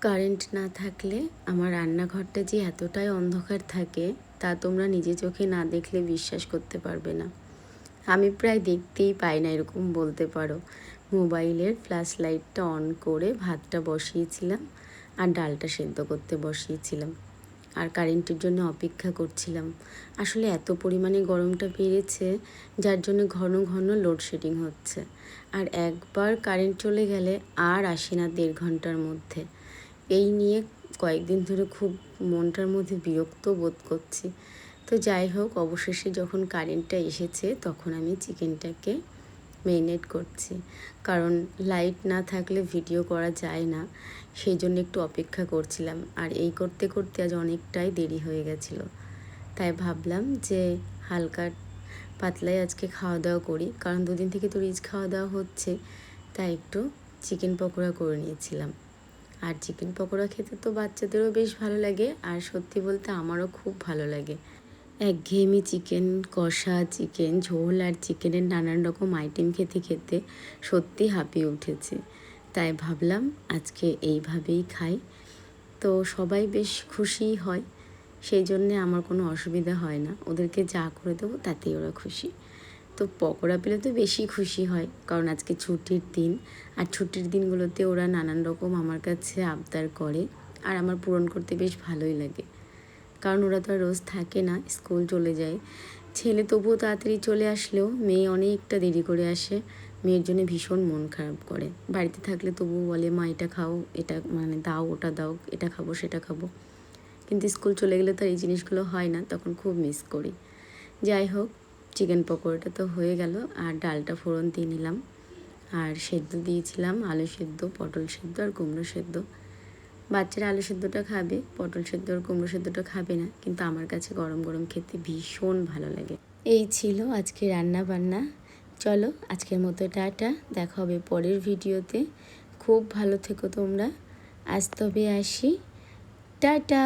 Current না থাকলে আমার রান্নাঘরটা যে এতটাই অন্ধকার থাকে তা তোমরা নিজে চোখে না দেখলে বিশ্বাস করতে পারবে না। আমি প্রায় দেখতেই পাই না এরকম বলতে পারো। মোবাইলের ফ্ল্যাশ লাইটটা অন করে ভাতটা বসিয়েছিলাম আর ডালটা সেদ্ধ করতে বসিয়েছিলাম আর কারেন্টের জন্য অপেক্ষা করছিলাম। আসলে এত পরিমাণে গরমটা বেড়েছে যার জন্য ঘন ঘন লোডশেডিং হচ্ছে। আর একবার কারেন্ট চলে গেলে আর আসে না 1.5 ঘন্টার মধ্যে। এই নিয়ে কয়েকদিন ধরে খুব মনটার মধ্যে বিরক্ত বোধ করছি। তো যাই হোক, অবশেষে যখন কারেন্টটা এসেছে তখন আমি চিকেনটাকে মেরিনেট করছি, কারণ লাইট না থাকলে ভিডিও করা যায় না, সেই জন্য একটু অপেক্ষা করছিলাম। আর এই করতে করতে আজ অনেকটাই দেরি হয়ে গেছিলো, তাই ভাবলাম যে হালকা পাতলাই আজকে খাওয়া দাওয়া করি, কারণ দুদিন থেকে তো রিচ খাওয়া দাওয়া হচ্ছে, তাই একটু চিকেন পকোড়া করে নিয়েছিলাম। আর চিকেন পকোড়া খেতে তো বাচ্চাদেরও বেশ ভালো লাগে, আর সত্যি বলতে আমারও খুব ভালো লাগে। একঘেয়েমি চিকেন কষা, চিকেন ঝোল আর চিকেনের নানান রকম আইটেম খেতে খেতে সত্যি হাঁপিয়ে উঠেছে, তাই ভাবলাম আজকে এইভাবেই খাই। তো সবাই বেশ খুশিই হয়, সেই জন্যে আমার কোনো অসুবিধা হয় না, ওদেরকে যা করে দেবো তাতেই ওরা খুশি। তো পকোড়া পেলে তো বেশি খুশি হয়, কারণ আজকে ছুটির দিন, আর ছুটির দিনগুলোতে ওরা নানান রকম আমার কাছে আবদার করে, আর আমার পূরণ করতে বেশ ভালোই লাগে, কারণ ওরা তো আর রোজ থাকে না, স্কুল চলে যায়। ছেলে তবুও তাড়াতাড়ি চলে আসলেও মেয়ে অনেকটা দেরি করে আসে, মেয়ের জন্য ভীষণ মন খারাপ করে। বাড়িতে থাকলে তবুও বলে মা এটা খাও, এটা মানে দাও, ওটা দাও, এটা খাবো সেটা খাবো, কিন্তু স্কুল চলে গেলে তো এই জিনিসগুলো হয় না, তখন খুব মিস করি। যাই হোক, চিকেন পকোড়াটা তো হয়ে গেল, আর ডালটা ফোড়ন দিয়ে নিলাম, আর সেদ্ধ দিয়েছিলাম আলু সেদ্ধ, পটল সেদ্ধ আর কুমড়ো সেদ্ধ। বাচ্চারা আলু সেদ্ধটা খাবে, পটল সেদ্ধ আর কুমড়ো সেদ্ধটা খাবে না, কিন্তু আমার কাছে গরম গরম খেতে ভীষণ ভালো লাগে। এই ছিল আজকে রান্না বান্না। চলো আজকের মতো টাটা, দেখা হবে পরের ভিডিওতে। খুব ভালো থেকো তোমরা। আজ তবে আসি, টাটা।